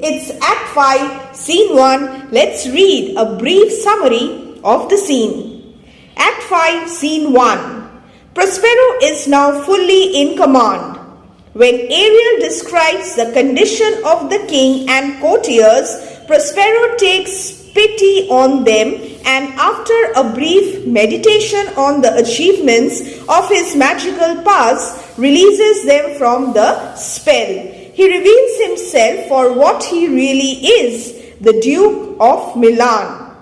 It's Act 5, Scene 1. Let's read a brief summary of the scene. Act 5, Scene 1. Prospero is now fully in command. When Ariel describes the condition of the king and courtiers, Prospero takes pity on them and after a brief meditation on the achievements of his magical powers, releases them from the spell. He reveals himself for what he really is, the Duke of Milan,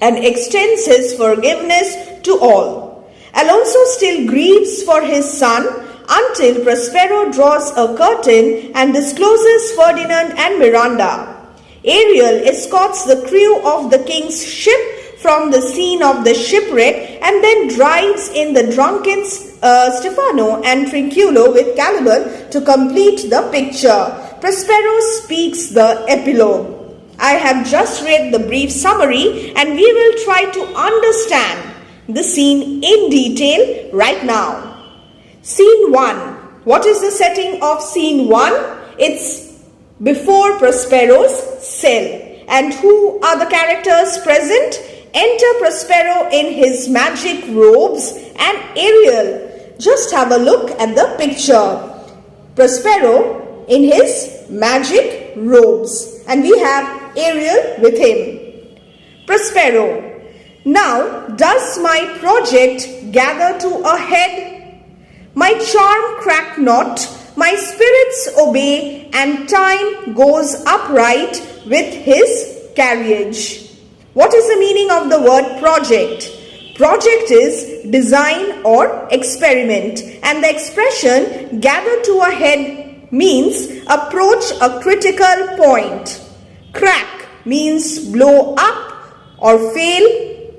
and extends his forgiveness to all. Alonso still grieves for his son until Prospero draws a curtain and discloses Ferdinand and Miranda. Ariel escorts the crew of the king's ship from the scene of the shipwreck and then drives in the drunken Stefano and Trinculo with Caliban to complete the picture. Prospero speaks the epilogue. I have just read the brief summary and we will try to understand the scene in detail right now. Scene 1. What is the setting of Scene 1? It's before Prospero's cell. And who are the characters present? Enter Prospero in his magic robes and Ariel. Just have a look at the picture. Prospero in his magic robes. And we have Ariel with him. Prospero. Now, does my project gather to a head? My charm crack not, my spirits obey, and time goes upright with his carriage. What is the meaning of the word project? Project is design or experiment, and the expression gather to a head means approach a critical point. Crack means blow up or fail,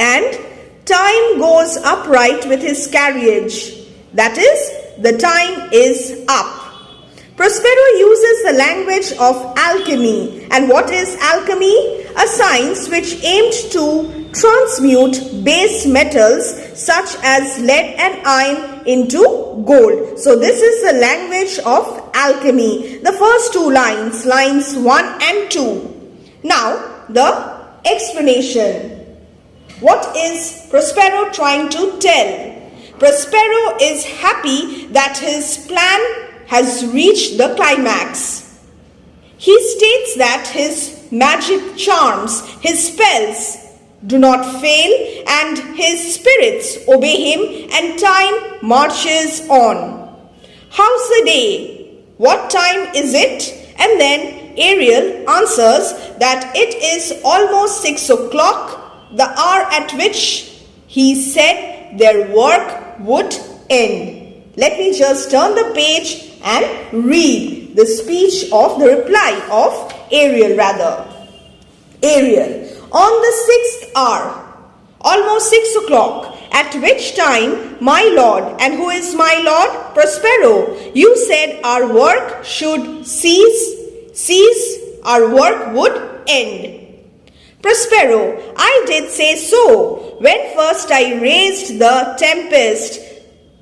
and time goes upright with his carriage. That is, the time is up. Prospero uses the language of alchemy. And what is alchemy? A science which aimed to transmute base metals such as lead and iron into gold. So this is the language of alchemy. The first two lines, lines 1 and 2. Now, the explanation. What is Prospero trying to tell? Prospero is happy that his plan has reached the climax. He states that his magic charms, his spells do not fail and his spirits obey him and time marches on. How's the day? What time is it? And then Ariel answers that it is almost 6 o'clock, the hour at which he said their work would end. Let me just turn the page and read the speech of the reply of Ariel rather. Ariel, on the 6th hour, almost 6 o'clock, at which time, my lord, and who is my lord? Prospero, you said our work should cease, our work would end. Prospero, I did say so. When first I raised the Tempest,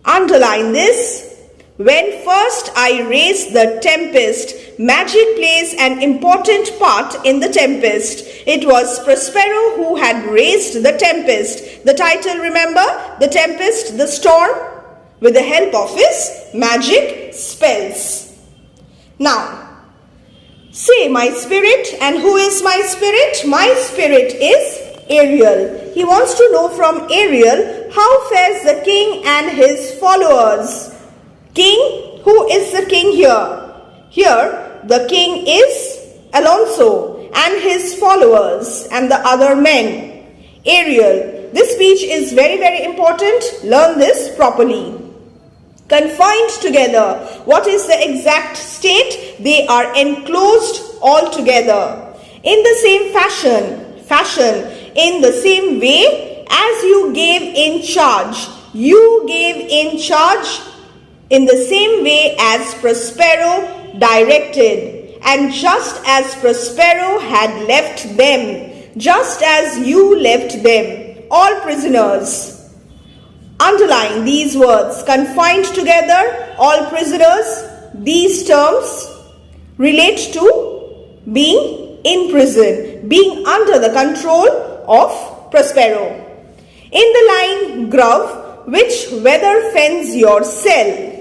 underline this. When first I raised the Tempest, magic plays an important part in the Tempest. It was Prospero who had raised the Tempest. The title, remember? The Tempest, the storm, with the help of his magic spells. Now, say my spirit, and who is my spirit? My spirit is Ariel. He wants to know from Ariel, how fares the king and his followers? King, who is the king here? Here, the king is Alonso and his followers and the other men. Ariel, this speech is very, very important. Learn this properly. Confined together. What is the exact state? They are enclosed all together. In the same fashion, in the same way as you gave in charge. You gave in charge in the same way as Prospero directed. And just as Prospero had left them, just as you left them, all prisoners. Underline these words, confined together, all prisoners. These terms relate to being in prison, being under the control of Prospero. In the line Grove, which weather fends your cell?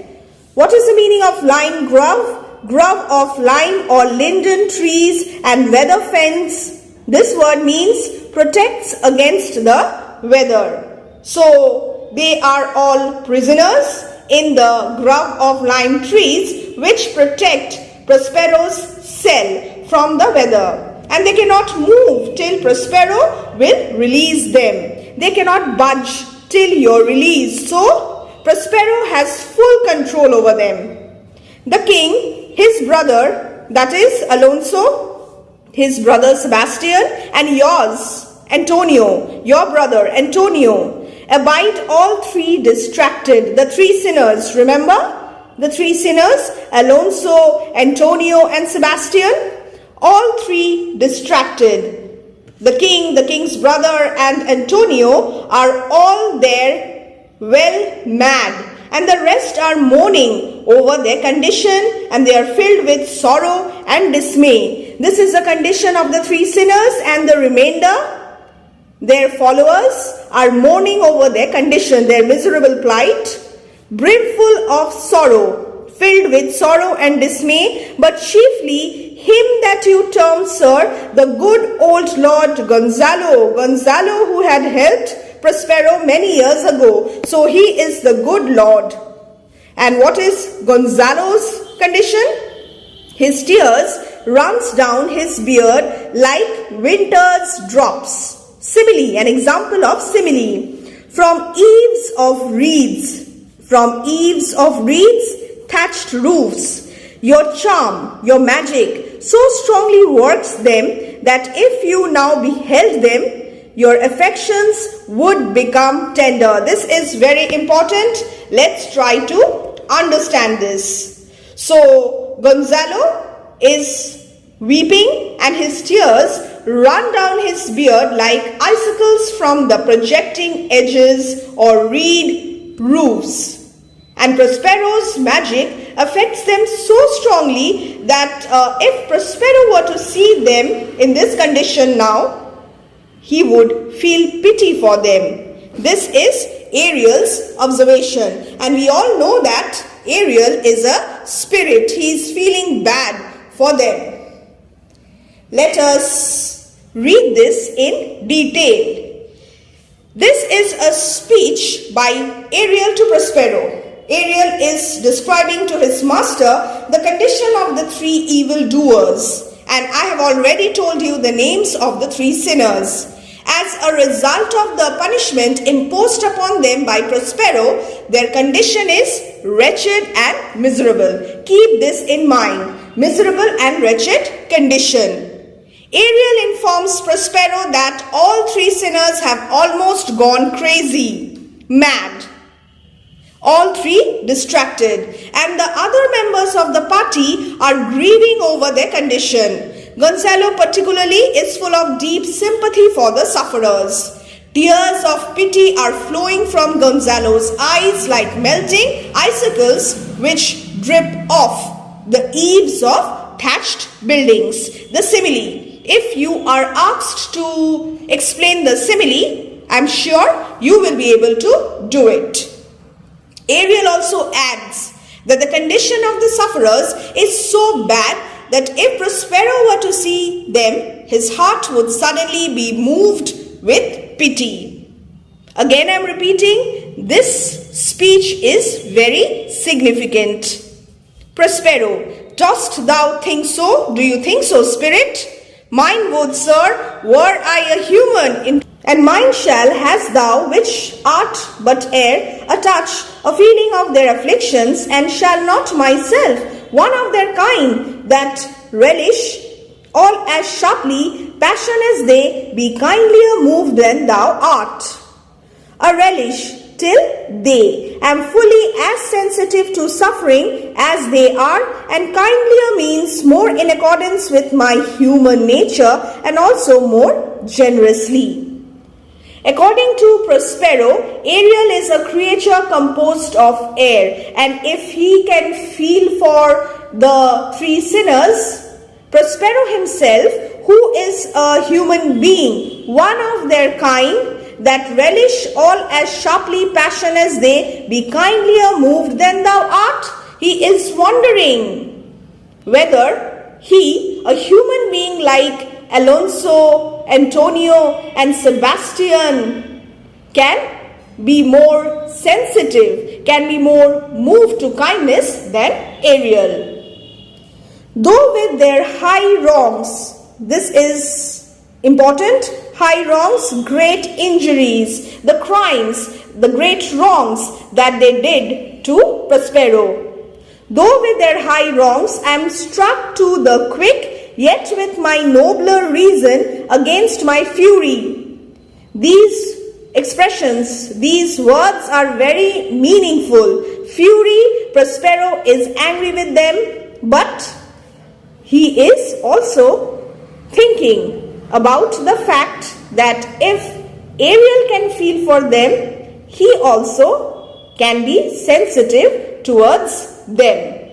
What is the meaning of line grove? Grove of lime or linden trees and weather fence. This word means protects against the weather. So they are all prisoners in the grove of lime trees which protect Prospero's cell from the weather. And they cannot move till Prospero will release them. They cannot budge till your release. So Prospero has full control over them. The king, his brother, that is Alonso, his brother Sebastian, and yours, Antonio, your brother Antonio, abide all three distracted. The three sinners, remember? The three sinners, Alonso, Antonio, and Sebastian, all three distracted. The king, the king's brother, and Antonio are all there well mad, and the rest are mourning over their condition, and they are filled with sorrow and dismay. This is the condition of the three sinners, and the remainder, their followers, are mourning over their condition, their miserable plight, brimful of sorrow, filled with sorrow and dismay, but chiefly him that you term, sir, the good old Lord Gonzalo who had helped Prospero many years ago. So he is the good Lord. And what is Gonzalo's condition? His tears runs down his beard like winter's drops. Simile, an example of simile. From eaves of reeds, thatched roofs, your charm, your magic so strongly works them that if you now beheld them, your affections would become tender. This is very important. Let's try to understand this. So, Gonzalo is weeping and his tears run down his beard like icicles from the projecting edges or reed roofs. And Prospero's magic affects them so strongly that if Prospero were to see them in this condition now, he would feel pity for them. This is Ariel's observation. And we all know that Ariel is a spirit. He is feeling bad for them. Let us read this in detail. This is a speech by Ariel to Prospero. Ariel is describing to his master the condition of the three evildoers. And I have already told you the names of the three sinners. As a result of the punishment imposed upon them by Prospero, their condition is wretched and miserable. Keep this in mind. Miserable and wretched condition. Ariel informs Prospero that all three sinners have almost gone crazy, mad. All three distracted, and the other members of the party are grieving over their condition. Gonzalo particularly is full of deep sympathy for the sufferers. Tears of pity are flowing from Gonzalo's eyes like melting icicles which drip off the eaves of thatched buildings. The simile. If you are asked to explain the simile, I am sure you will be able to do it. Ariel also adds that the condition of the sufferers is so bad that if Prospero were to see them, his heart would suddenly be moved with pity. Again, I am repeating, this speech is very significant. Prospero, dost thou think so? Do you think so, spirit? Mine would, sir, were I a human, and mine shall, hast thou, which art but air, a touch, a feeling of their afflictions, and shall not myself, one of their kind, that relish, all as sharply, passion as they, be kindlier moved than thou art. A relish, till they, am fully as sensitive to suffering as they are, and kindlier means more in accordance with my human nature, and also more generously. According to Prospero, Ariel is a creature composed of air, and if he can feel for the three sinners, Prospero himself, who is a human being, one of their kind, that relish all as sharply passion as they, be kindlier moved than thou art. He is wondering whether he, a human being like Alonso, Antonio and Sebastian, can be more sensitive, can be more moved to kindness than Ariel. Though with their high wrongs, this is important, high wrongs, great injuries, the crimes, the great wrongs that they did to Prospero. Though with their high wrongs I am struck to the quick, yet with my nobler reason against my fury. These expressions, these words are very meaningful. Fury, Prospero is angry with them, but he is also thinking about the fact that if Ariel can feel for them, he also can be sensitive towards them.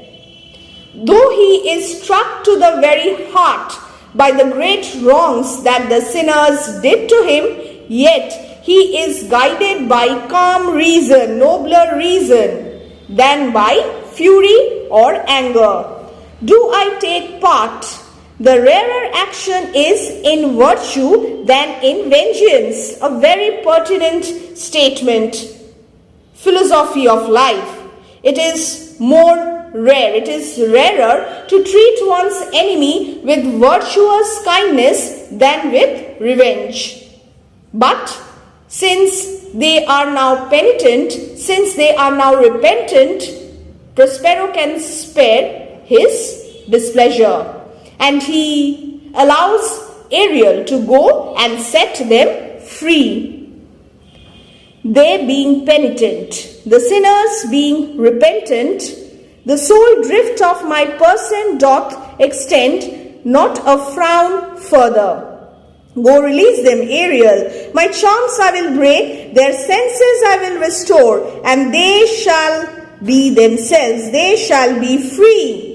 Though he is struck to the very heart by the great wrongs that the sinners did to him, yet he is guided by calm reason, nobler reason, than by fury or anger. Do I take part? The rarer action is in virtue than in vengeance. A very pertinent statement. Philosophy of life. It is more rare. It is rarer to treat one's enemy with virtuous kindness than with revenge. But since they are now penitent, since they are now repentant, Prospero can spare his displeasure, and he allows Ariel to go and set them free. They being penitent, the sinners being repentant, the sole drift of my person doth extend, not a frown further. Go release them, Ariel. My charms I will break, their senses I will restore, and they shall be themselves, they shall be free.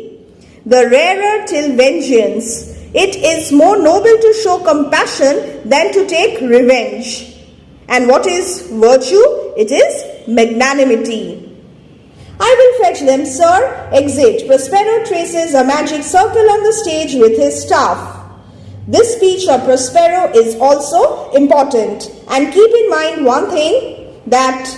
The rarer till vengeance. It is more noble to show compassion than to take revenge. And what is virtue? It is magnanimity. I will fetch them, sir. Exit. Prospero traces a magic circle on the stage with his staff. This speech of Prospero is also important. And keep in mind one thing, that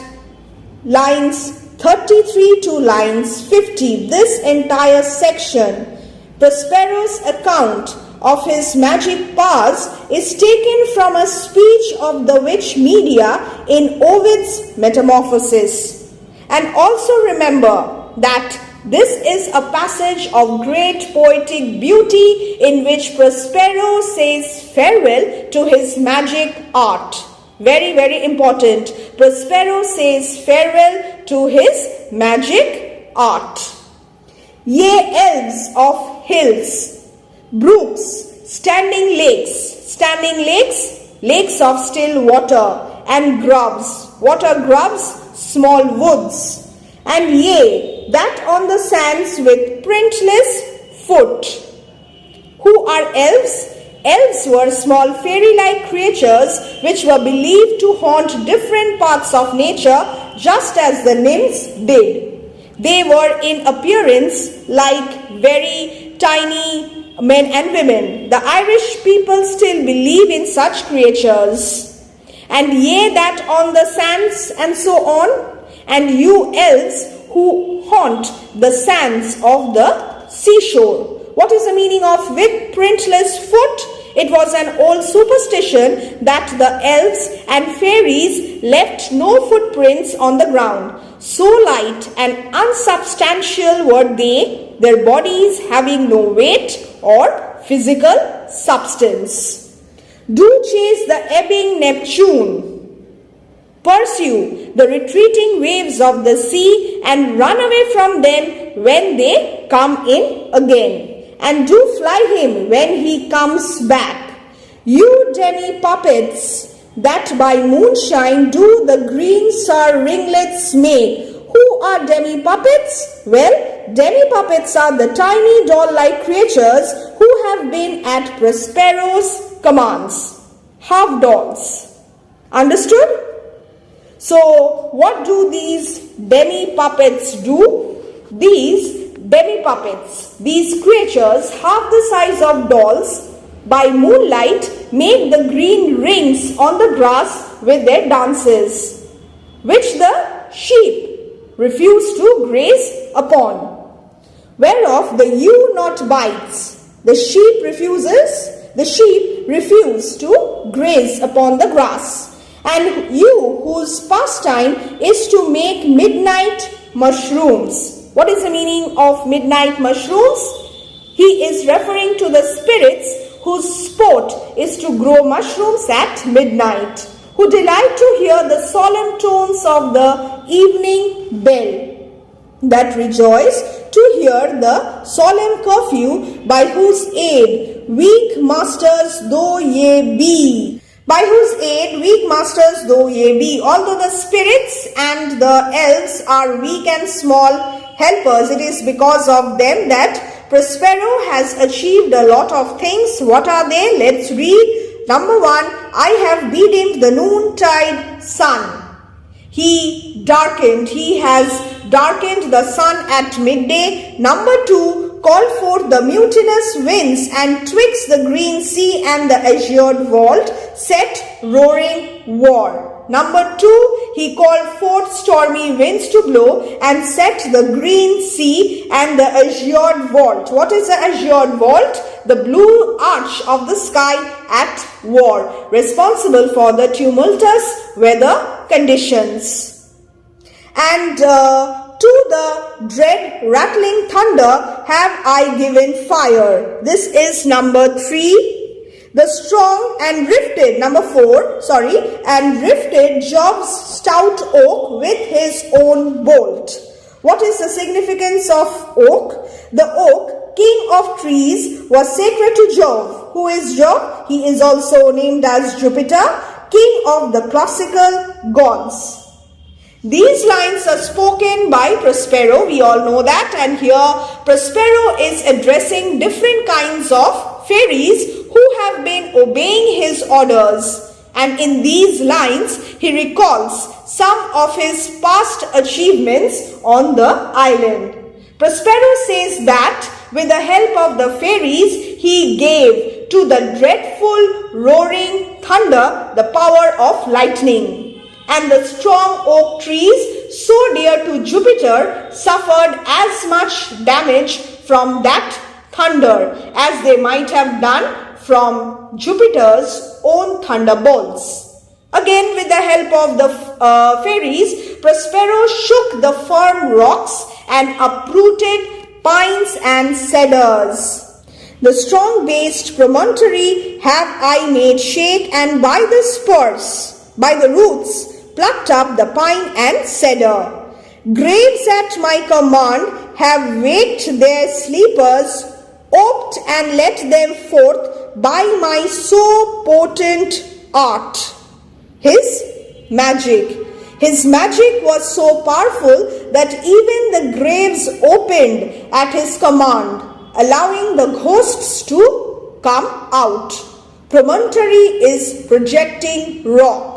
lines 33 to lines 50, this entire section, Prospero's account of his magic powers is taken from a speech of the witch Medea in Ovid's Metamorphoses. And also remember that this is a passage of great poetic beauty in which Prospero says farewell to his magic art. Very, very important. Prospero says farewell to his magic art. Ye elves of hills, brooks, standing lakes, lakes of still water, and groves, water groves, small woods, and ye that on the sands with printless foot. Who are elves? Elves were small fairy-like creatures which were believed to haunt different parts of nature just as the nymphs did. They were in appearance like very tiny men and women. The Irish people still believe in such creatures. And ye that on the sands and so on, and you elves who haunt the sands of the seashore. What is the meaning of with printless foot? It was an old superstition that the elves and fairies left no footprints on the ground. So light and unsubstantial were they, their bodies having no weight or physical substance. Do chase the ebbing Neptune, pursue the retreating waves of the sea, and run away from them when they come in again. And do fly him when he comes back. You Demi Puppets, that by moonshine do the green star ringlets make, who are Demi Puppets? Well, Demi Puppets are the tiny doll-like creatures who have been at Prospero's commands. Half dolls. Understood? So, what do these Demi Puppets do? These Demi Puppets, these creatures half the size of dolls, by moonlight make the green rings on the grass with their dances, which the sheep refuse to graze upon, whereof the ewe not bites. The sheep refuse to graze upon the grass, and you whose pastime is to make midnight mushrooms. What is the meaning of midnight mushrooms? He is referring to the spirits whose sport is to grow mushrooms at midnight, who delight to hear the solemn tones of the evening bell, that rejoice to hear the solemn curfew, by whose aid weak masters though ye be. By whose aid weak masters though ye be. Although the spirits and the elves are weak and small helpers, it is because of them that Prospero has achieved a lot of things. What are they? Let's read. Number 1, I have bedimmed the noontide sun. He has darkened the sun at midday. Number 2, called forth the mutinous winds, and twixt the green sea and the azured vault set roaring war. Number 2, he called forth stormy winds to blow and set the green sea and the azured vault. What is the azured vault? The blue arch of the sky at war, responsible for the tumultuous weather conditions. And to the dread rattling thunder have I given fire. This is number 3. The strong and rifted, number 4, and rifted Job's stout oak with his own bolt. What is the significance of oak? The oak, king of trees, was sacred to Jove. Who is Jove? He is also named as Jupiter, king of the classical gods. These lines are spoken by Prospero, we all know that, and here Prospero is addressing different kinds of fairies who have been obeying his orders, and in these lines he recalls some of his past achievements on the island. Prospero says that with the help of the fairies he gave to the dreadful roaring thunder the power of lightning, and the strong oak trees so dear to Jupiter suffered as much damage from that thunder as they might have done from Jupiter's own thunderbolts. Again, with the help of the fairies, Prospero shook the firm rocks and uprooted pines and cedars. The strong-based promontory have I made shake, and by the spurs, by the roots, plucked up the pine and cedar. Graves at my command have waked their sleepers, oped and let them forth by my so potent art. His magic. His magic was so powerful that even the graves opened at his command, allowing the ghosts to come out. Promontory is projecting rock.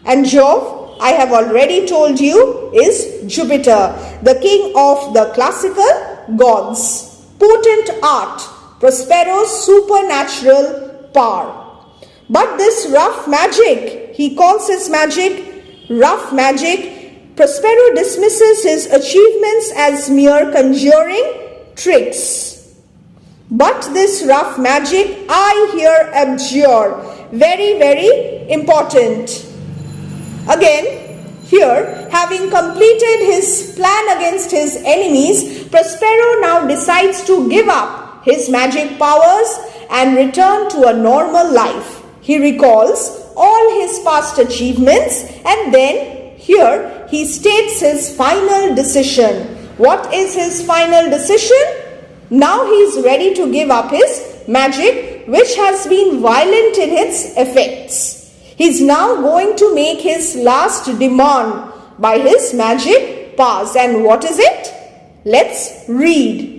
And Jove, I have already told you, is Jupiter, the king of the classical gods. Potent art, Prospero's supernatural power. But this rough magic, he calls his magic rough magic. Prospero dismisses his achievements as mere conjuring tricks. But this rough magic I here abjure. Very, very important. Again, here, having completed his plan against his enemies, Prospero now decides to give up his magic powers and return to a normal life. He recalls all his past achievements, and then here he states his final decision. What is his final decision? Now he is ready to give up his magic, which has been violent in its effects. He is now going to make his last demand by his magic pass. And what is it? Let's read.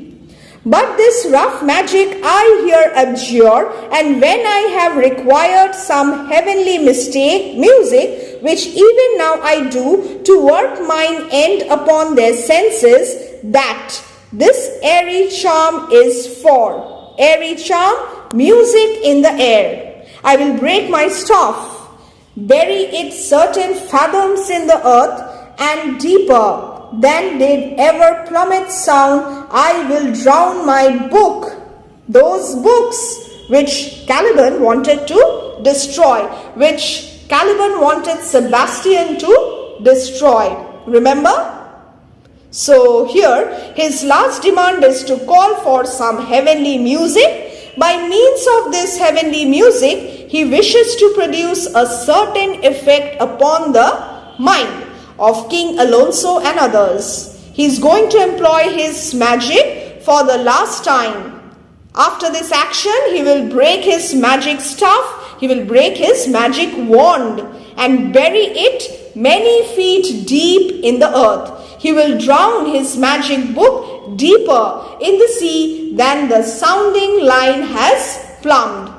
But this rough magic I here abjure, and when I have required some heavenly music, which even now I do, to work mine end upon their senses, that this airy charm is for. Airy charm, music in the air. I will break my staff, bury it certain fathoms in the earth, and deeper than did ever plummet sound, I will drown my book. Those books which Caliban wanted to destroy, which Caliban wanted Sebastian to destroy. Remember? So here his last demand is to call for some heavenly music. By means of this heavenly music, he wishes to produce a certain effect upon the mind of King Alonso and others. He is going to employ his magic for the last time. After this action, he will break his magic staff, he will break his magic wand and bury it many feet deep in the earth. He will drown his magic book deeper in the sea than the sounding line has plumbed.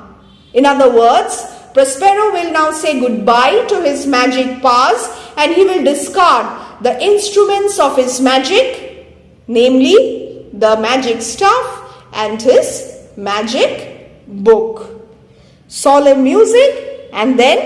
In other words, Prospero will now say goodbye to his magic powers, and he will discard the instruments of his magic, namely the magic staff and his magic book. Solemn music, and then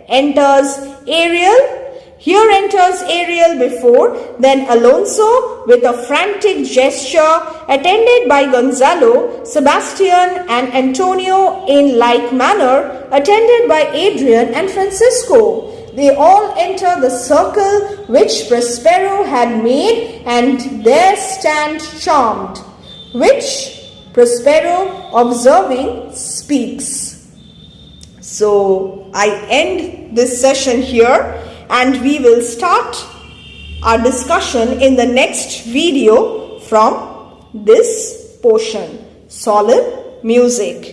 enters Ariel. Here enters Ariel before, then Alonso with a frantic gesture, attended by Gonzalo, Sebastian and Antonio in like manner, attended by Adrian and Francisco. They all enter the circle which Prospero had made, and there stand charmed, which Prospero, observing, speaks. So I end this session here, and we will start our discussion in the next video from this portion, solemn music.